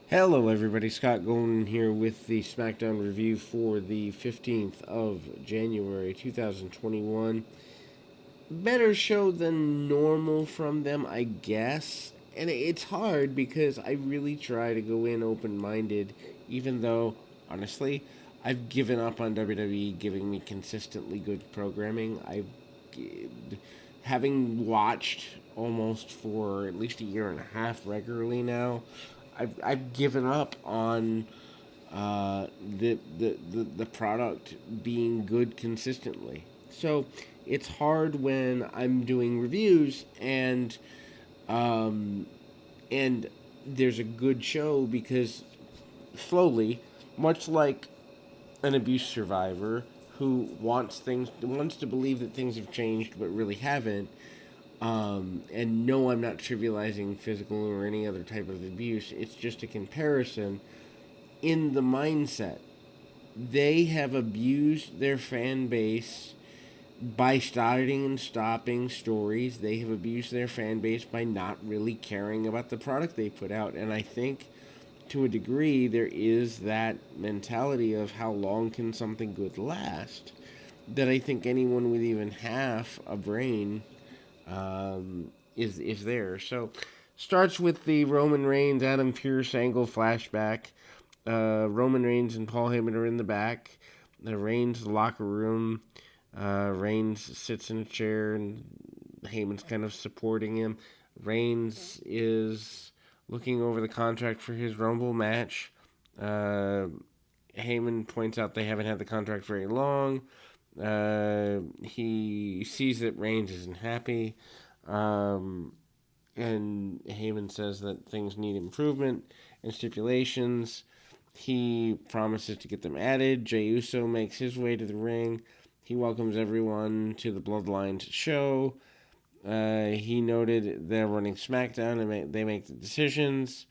Hello, everybody. Scott Golden here with the SmackDown review for the 15th of January 2021. Better show than normal from them, I guess. And it's hard because I really try to go in open minded, even though, honestly, I've given up on WWE giving me consistently good programming. Having watched almost for at least a year and a half regularly now, I've given up on the product being good consistently. So it's hard when I'm doing reviews um, and there's a good show because slowly, much like an abuse survivor who wants to believe that things have changed but really haven't. And no, I'm not trivializing physical or any other type of abuse. It's just a comparison in the mindset. They have abused their fan base by starting and stopping stories. They have abused their fan base by not really caring about the product they put out. And I think to a degree there is that mentality of how long can something good last that I think anyone with even half a brain is there. So starts with the Roman Reigns Adam Pearce angle flashback. Roman Reigns and Paul Heyman are in the back. Reigns locker room. Reigns sits in a chair and Heyman's kind of supporting him. Reigns is looking over the contract for his Rumble match. Uh, Heyman points out they haven't had the contract very long. He sees that Reigns isn't happy. Um, and Heyman says that things need improvement and stipulations. He promises to get them added. Jey Uso makes his way to the ring. He welcomes everyone to the Bloodlines show. He noted they're running SmackDown and they make the decisions.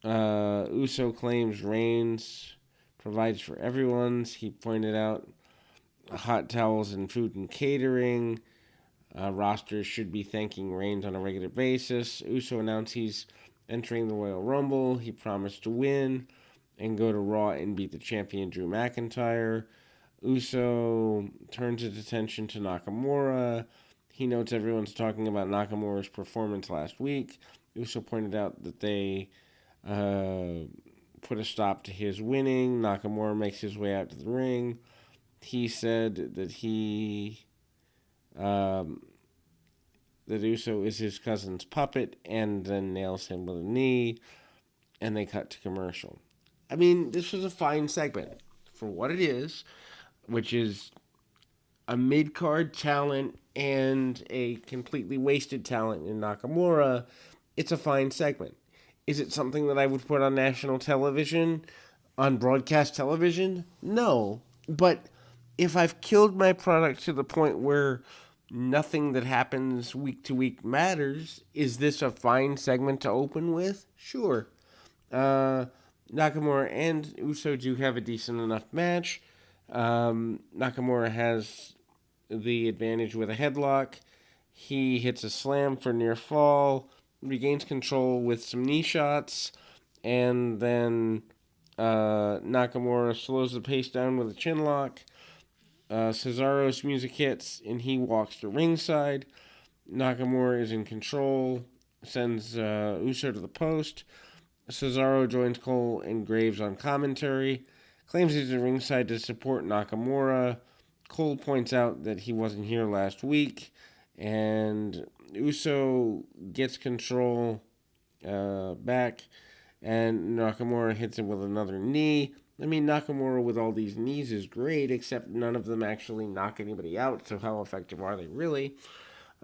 Uso claims Reigns provides for everyone's. He pointed out hot towels and food and catering. Rosters should be thanking Reigns on a regular basis. Uso announced he's entering the Royal Rumble. He promised to win and go to Raw and beat the champion Drew McIntyre. Uso turns his attention to Nakamura. He notes everyone's talking about Nakamura's performance last week. Uso pointed out that they put a stop to his winning. Nakamura makes his way out to the ring. He said that um, that Uso is his cousin's puppet and then nails him with a knee, and they cut to commercial. I mean, this was a fine segment for what it is, which is a mid card talent and a completely wasted talent in Nakamura. It's a fine segment. Is it something that I would put on national television, on broadcast television? No. But if I've killed my product to the point where nothing that happens week to week matters, is this a fine segment to open with? Sure. Uh, Nakamura and Uso do have a decent enough match. Nakamura has the advantage with a headlock. He hits a slam for near fall, regains control with some knee shots, and then Nakamura slows the pace down with a chin lock. Cesaro's music hits, and he walks to ringside. Nakamura is in control, sends Uso to the post. Cesaro joins Cole and Graves on commentary, claims he's at ringside to support Nakamura. Cole points out that he wasn't here last week, and Uso gets control back, and Nakamura hits him with another knee. I mean, Nakamura with all these knees is great, except none of them actually knock anybody out, so how effective are they really?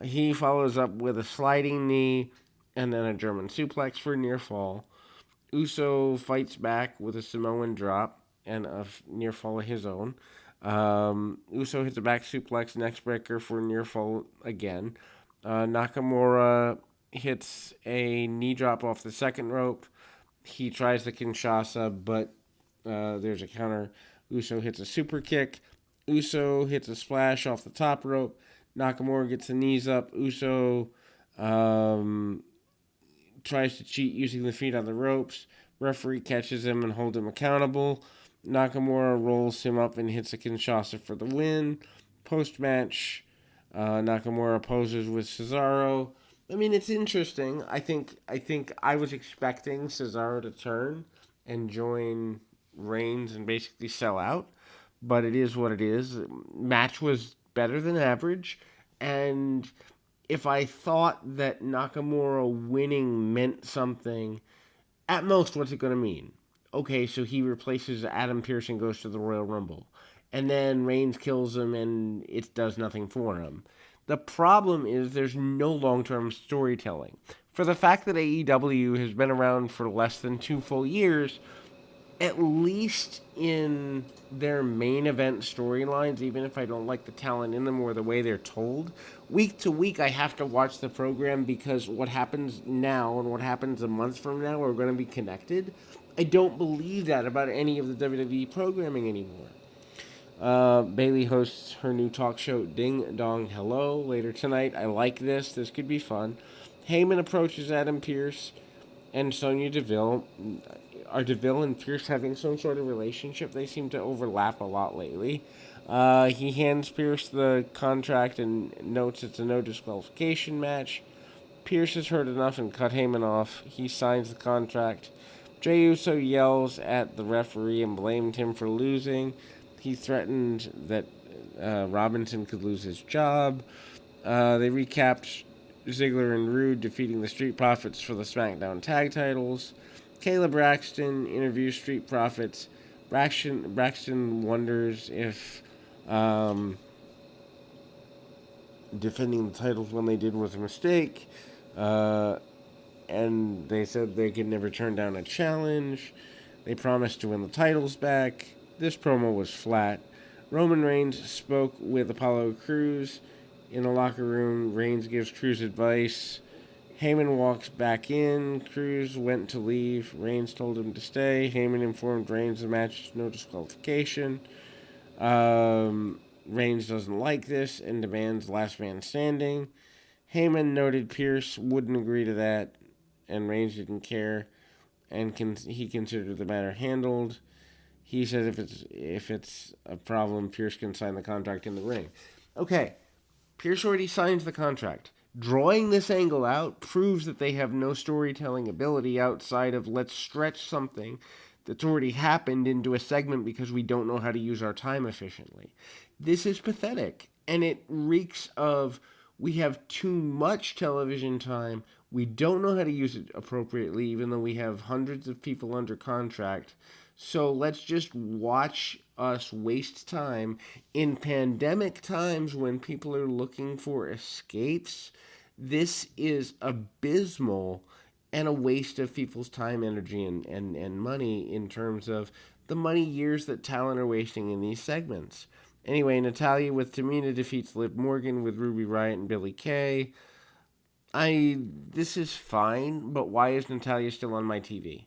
He follows up with a sliding knee and then a German suplex for a near fall. Uso fights back with a Samoan drop and a near fall of his own. Uso hits a back suplex neck breaker for a near fall again. Nakamura hits a knee drop off the second rope. He tries the Kinshasa, but there's a counter. Uso hits a super kick. Uso hits a splash off the top rope. Nakamura gets the knees up. Uso tries to cheat using the feet on the ropes, Referee catches him and holds him accountable. Nakamura rolls him up and hits a Kinshasa for the win. Post-match, Nakamura poses with Cesaro. I mean, it's interesting. I think I was expecting Cesaro to turn and join Reigns and basically sell out, but it is what it is. Match was better than average, and if I thought that Nakamura winning meant something, at most, what's it going to mean? Okay, so he replaces Adam Pearce and goes to the Royal Rumble. And then Reigns kills him and it does nothing for him. The problem is there's no long term storytelling. For the fact that AEW has been around for less than 2 full years, at least in their main event storylines, even if I don't like the talent in them or the way they're told, week to week I have to watch the program because what happens now and what happens a month from now are going to be connected. I don't believe that about any of the WWE programming anymore. Bailey hosts her new talk show, Ding Dong Hello, later tonight. I like this. This could be fun. Heyman approaches Adam Pearce and Sonya Deville. Are Deville and Pierce having some sort of relationship? They seem to overlap a lot lately. He hands Pierce the contract and notes it's a no disqualification match. Pierce has heard enough and cut Heyman off. He signs the contract. Jey Uso yells at the referee and blamed him for losing. He threatened that Robinson could lose his job. They recapped Ziggler and Rude defeating the Street Profits for the SmackDown tag titles. Kayla Braxton interviews Street Profits. Braxton wonders if defending the titles when they did was a mistake. And they said they could never turn down a challenge. They promised to win the titles back. This promo was flat. Roman Reigns spoke with Apollo Cruz in a locker room. Reigns gives Cruz advice. Heyman walks back in. Cruz went to leave. Reigns told him to stay. Heyman informed Reigns the match is no disqualification. Reigns doesn't like this and demands last man standing. Heyman noted Pierce wouldn't agree to that, and Reigns didn't care, and he considered the matter handled. He said if it's a problem, Pierce can sign the contract in the ring. Okay, Pierce already signs the contract. Drawing this angle out proves that they have no storytelling ability outside of let's stretch something that's already happened into a segment because we don't know how to use our time efficiently. This is pathetic, and it reeks of we have too much television time. We don't know how to use it appropriately, even though we have hundreds of people under contract. So let's just watch us waste time in pandemic times when people are looking for escapes. This is abysmal and a waste of people's time, energy, and money in terms of the money years that talent are wasting in these segments. Anyway, Natalya with Tamina defeats Liv Morgan with Ruby Riott and Billie Kay. This is fine, but why is Natalya still on my TV?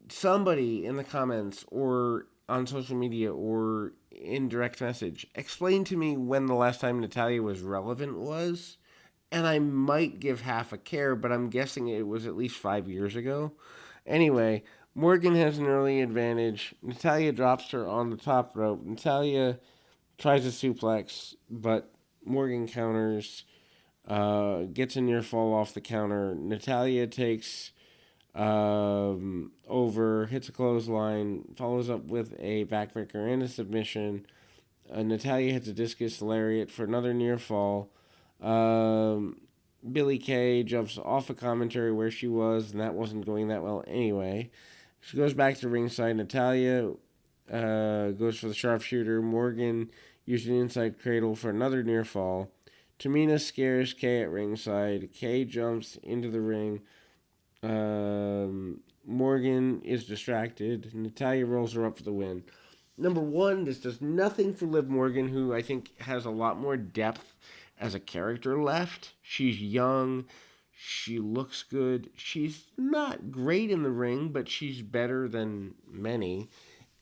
Somebody in the comments or on social media or in direct message, explain to me when the last time Natalya was relevant was. And I might give half a care, but I'm guessing it was at least 5 years ago. Anyway, Morgan has an early advantage. Natalya drops her on the top rope. Natalya tries a suplex, but Morgan counters, gets a near fall off the counter. Natalya takes over, hits a clothesline, follows up with a backbreaker and a submission. Natalya hits a discus lariat for another near fall. Billie Kay jumps off a commentary where she was, and that wasn't going that well anyway. She goes back to ringside. Natalya goes for the sharpshooter. Morgan used an inside cradle for another near fall. Tamina scares Kay at ringside. Kay jumps into the ring. Morgan is distracted. Natalya rolls her up for the win. Number one, this does nothing for Liv Morgan, who I think has a lot more depth as a character left. She's young. She looks good. She's not great in the ring, but she's better than many.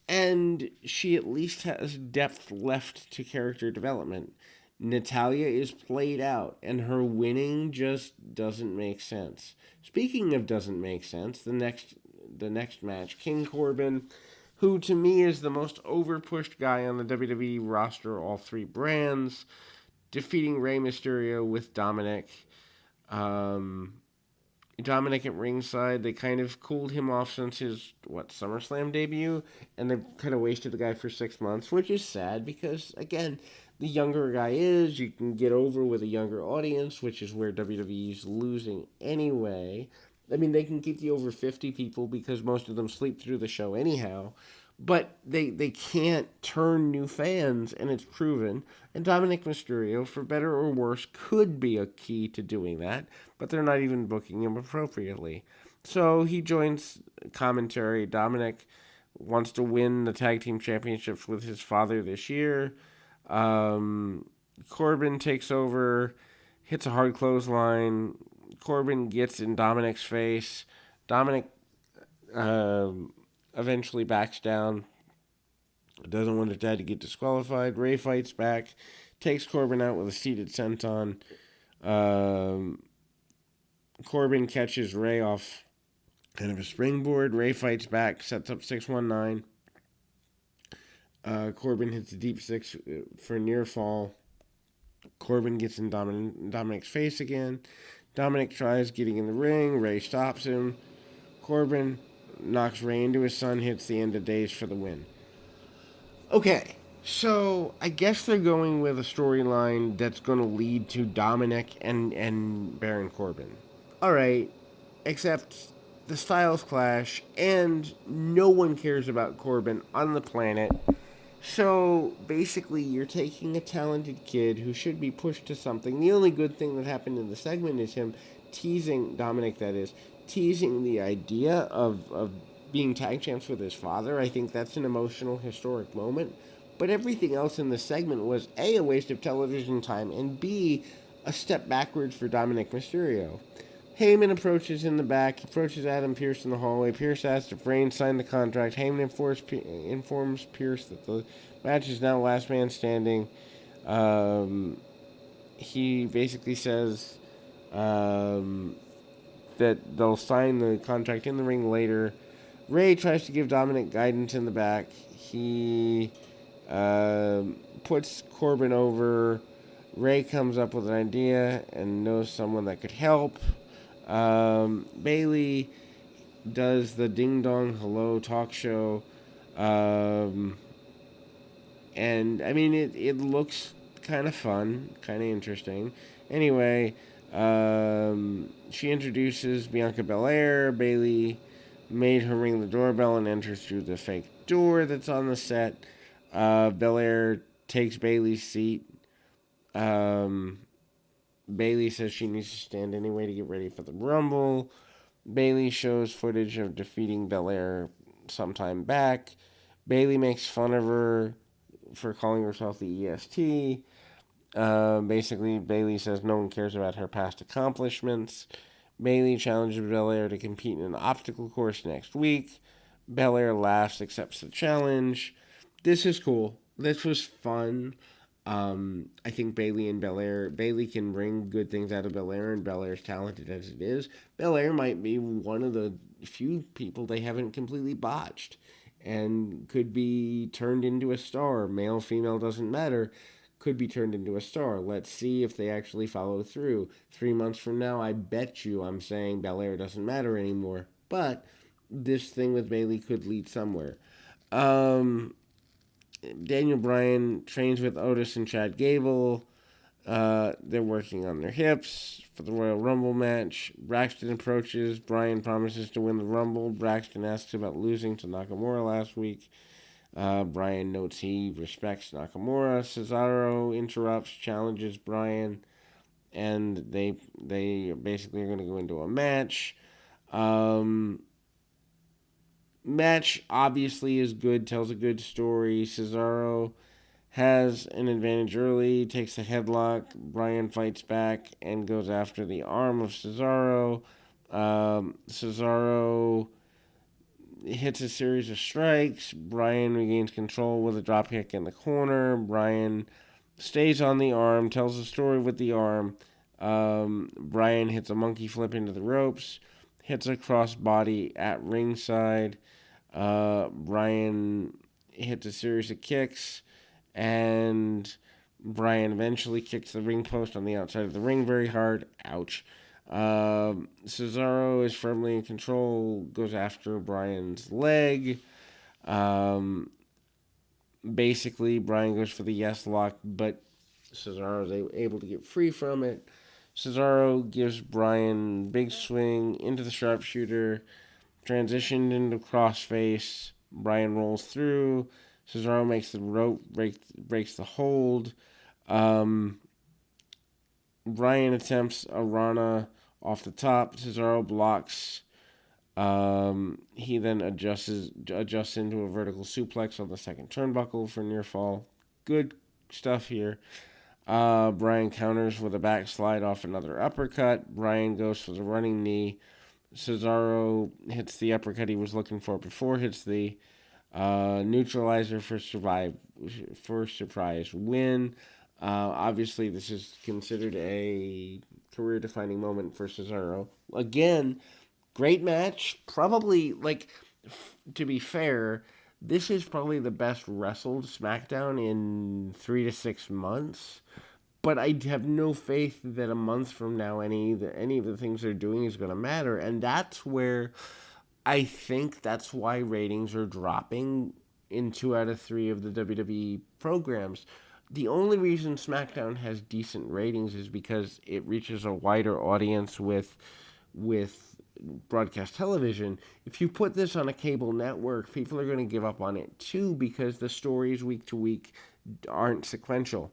And she at least has depth left to character development. Natalya is played out, and her winning just doesn't make sense. Speaking of doesn't make sense, the next the next match. King Corbin, who to me is the most overpushed guy on the WWE roster, all three brands, defeating Rey Mysterio with Dominic. Dominic at ringside, they kind of cooled him off since his, SummerSlam debut, and they've kind of wasted the guy for 6 months, which is sad because, again, the younger a guy is, you can get over with a younger audience, which is where WWE's losing anyway. I mean, they can keep the over 50 people because most of them sleep through the show anyhow. But they can't turn new fans, and it's proven. And Dominic Mysterio, for better or worse, could be a key to doing that, but they're not even booking him appropriately. So he joins commentary. Dominic wants to win the tag team championships with his father this year. Corbin takes over, hits a hard clothesline. Corbin gets in Dominic's face. Dominic eventually backs down. Doesn't want his dad to get disqualified. Ray fights back. Takes Corbin out with a seated senton. Corbin catches Ray off kind of a springboard. Ray fights back. Sets up 619. Corbin hits a deep six for a near fall. Corbin gets in Dominic's face again. Dominic tries getting in the ring. Ray stops him. Corbin knocks Ray into his son, hits the end of days for the win. Okay, so I guess they're going with a storyline that's going to lead to Dominic and Baron Corbin. Alright, except the styles clash, and no one cares about Corbin on the planet. So basically, you're taking a talented kid who should be pushed to something. The only good thing that happened in the segment is him teasing, Dominic that is, teasing the idea of being tag champs with his father. I think that's an emotional, historic moment. But everything else in the segment was A, a waste of television time, and B, a step backwards for Dominic Mysterio. Heyman approaches in the back, approaches Adam Pearce in the hallway. Pearce asks if Reigns signed the contract. Heyman informs Pearce that the match is now last man standing. He basically says that they'll sign the contract in the ring later. Ray tries to give Dominic guidance in the back. He puts Corbin over. Ray comes up with an idea and knows someone that could help. Bailey does the Ding Dong Hello talk show. And, I mean, it looks kind of fun, kind of interesting. Anyway, she introduces Bianca Belair. Bailey made her ring the doorbell and enters through the fake door that's on the set. Belair takes Bailey's seat. Bailey says she needs to stand anyway to get ready for the Rumble. Bailey shows footage of defeating Belair sometime back. Bailey makes fun of her for calling herself the EST. Basically, Bailey says no one cares about her past accomplishments. Bailey challenges Belair to compete in an obstacle course next week. Belair laughs, accepts the challenge. This is cool. This was fun. I think Bailey can bring good things out of Belair, and Belair's talented as it is. Belair might be one of the few people they haven't completely botched, and could be turned into a star. Male, female, doesn't matter. Could be turned into a star. Let's see if they actually follow through. 3 months from now, I bet you I'm saying Belair doesn't matter anymore. But this thing with Bailey could lead somewhere. Daniel Bryan trains with Otis and Chad Gable. They're working on their hips for the Royal Rumble match. Braxton approaches. Bryan promises to win the Rumble. Braxton asks about losing to Nakamura last week. Bryan notes he respects Nakamura. Cesaro interrupts, challenges Bryan, and they basically are going to go into a match. Match obviously is good, tells a good story. Cesaro has an advantage early, takes a headlock. Bryan fights back and goes after the arm of Cesaro. Cesaro hits a series of strikes. Bryan regains control with a dropkick in the corner. Bryan stays on the arm, tells a story with the arm. Bryan hits a monkey flip into the ropes. hits a crossbody at ringside. Bryan hits a series of kicks, and Bryan eventually kicks the ring post on the outside of the ring very hard. Ouch. Cesaro is firmly in control, goes after Bryan's leg. Basically, Bryan goes for the yes lock, but Cesaro is able to get free from it. Cesaro gives Bryan big swing into the sharpshooter, transitioned into crossface. Bryan rolls through. Cesaro makes the rope, breaks the hold. Um, Bryan attempts a Rana off the top. Cesaro blocks. He then adjusts into a vertical suplex on the second turnbuckle for near fall. Good stuff here. Bryan counters with a backslide off another uppercut. Bryan goes for the running knee. Cesaro hits the uppercut he was looking for before, hits the neutralizer for surprise win. Obviously, this is considered a career-defining moment for Cesaro. Again, great match. Probably, to be fair, this is probably the best wrestled SmackDown in 3 to 6 months. But I have no faith that a month from now any of the things they're doing is going to matter. And that's where I think that's why ratings are dropping in 2 out of 3 of the WWE programs. The only reason SmackDown has decent ratings is because it reaches a wider audience with broadcast television. If you put this on a cable network, people are going to give up on it too because the stories week to week aren't sequential.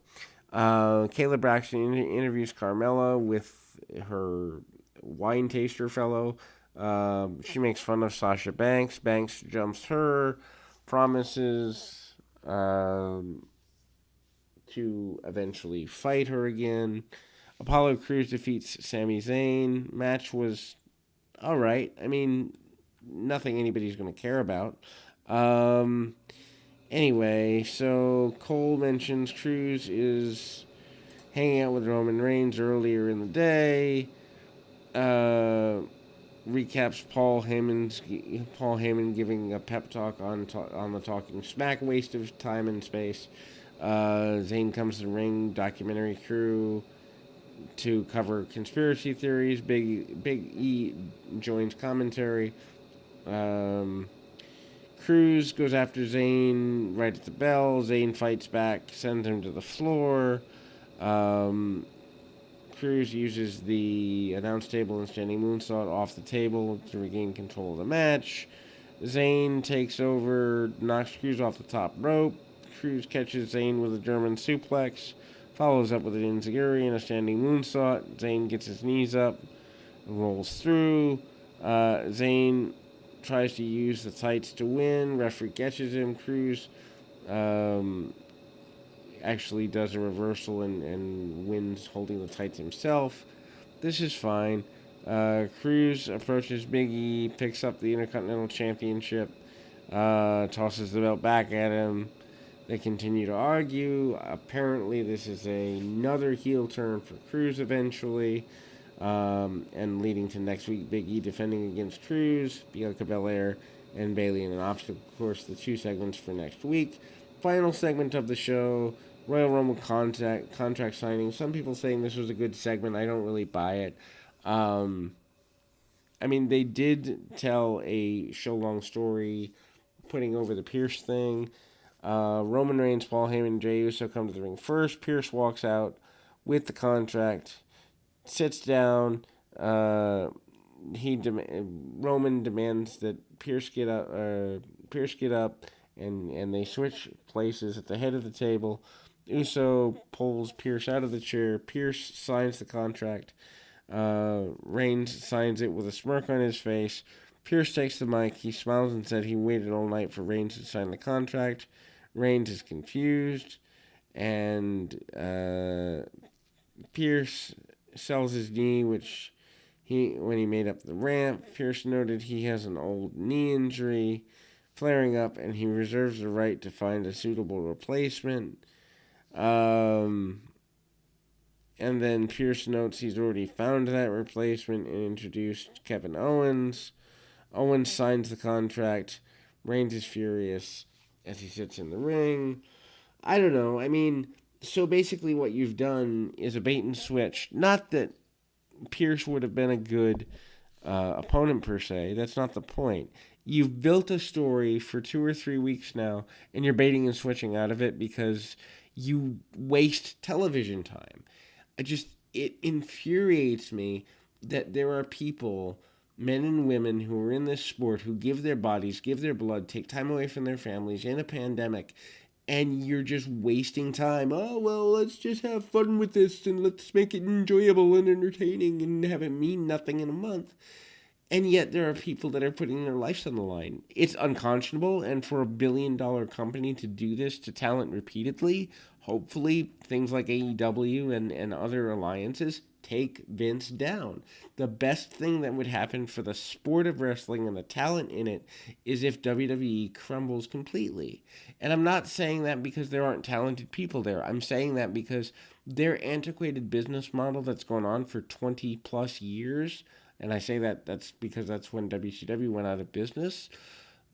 Kayla Braxton interviews Carmella with her wine taster fellow. She makes fun of Sasha Banks. Banks jumps her, promises to eventually fight her again. Apollo Crews defeats Sami Zayn. Match was alright. I mean, nothing anybody's going to care about. Anyway, so Cole mentions Cruz is hanging out with Roman Reigns earlier in the day. Recaps Paul Heyman giving a pep talk on the Talking Smack waste of time and space. Zayn comes to the ring, documentary crew to cover conspiracy theories. Big E joins commentary. Cruz goes after Zayn right at the bell. Zayn fights back, sends him to the floor. Cruz uses the announce table and standing moonsault off the table to regain control of the match. Zayn takes over, knocks Cruz off the top rope. Cruz catches Zayn with a German suplex, follows up with an enziguri and a standing moonsault. Zayn gets his knees up, rolls through. Zayn tries to use the tights to win. Referee catches him. Cruz actually does a reversal and wins holding the tights himself. This is fine. Cruz approaches Big E, picks up the Intercontinental Championship, tosses the belt back at him. They continue to argue. Apparently, this is another heel turn for Cruz eventually, and leading to next week Big E defending against Cruz, Bianca Belair, and Bayley in an obstacle course. The 2 segments for next week. Final segment of the show. Royal Rumble contract signing. Some people saying this was a good segment. I don't really buy it. I mean, they did tell a show-long story putting over the Pierce thing. Roman Reigns, Paul Heyman, and Jey Uso come to the ring first. Pierce walks out with the contract, sits down. Roman demands that Pierce get up. And they switch places at the head of the table. Uso pulls Pierce out of the chair. Pierce signs the contract. Reigns signs it with a smirk on his face. Pierce takes the mic. He smiles and said he waited all night for Reigns to sign the contract. Reigns is confused. And Pierce sells his knee, which when he made up the ramp. Pierce noted he has an old knee injury flaring up, and he reserves the right to find a suitable replacement. And And then Pierce notes he's already found that replacement and introduced Kevin Owens. Owens signs the contract. Reigns is furious as he sits in the ring. I don't know. I mean, so basically what you've done is a bait and switch. Not that Pierce would have been a good opponent per se. That's not the point. You've built a story for 2 or 3 weeks now, and you're baiting and switching out of it because you waste television time. It infuriates me that there are people, men and women, who are in this sport who give their bodies, give their blood, take time away from their families in a pandemic, and you're just wasting time. Oh, well, let's just have fun with this and let's make it enjoyable and entertaining and have it mean nothing in a month. And yet there are people that are putting their lives on the line. It's unconscionable, and for $1 billion company to do this to talent repeatedly, hopefully things like AEW and other alliances take Vince down. The best thing that would happen for the sport of wrestling and the talent in it is if WWE crumbles completely. And I'm not saying that because there aren't talented people there. I'm saying that because their antiquated business model that's gone on for 20 plus years, and I say that's because that's when WCW went out of business,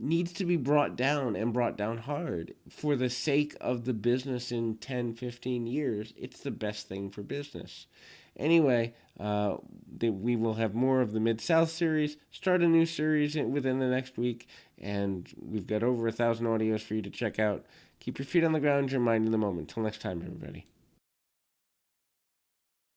needs to be brought down and brought down hard. For the sake of the business in 10, 15 years, it's the best thing for business. Anyway, we will have more of the Mid-South series, start a new series within the next week, and we've got over 1,000 audios for you to check out. Keep your feet on the ground, your mind in the moment. Till next time, everybody.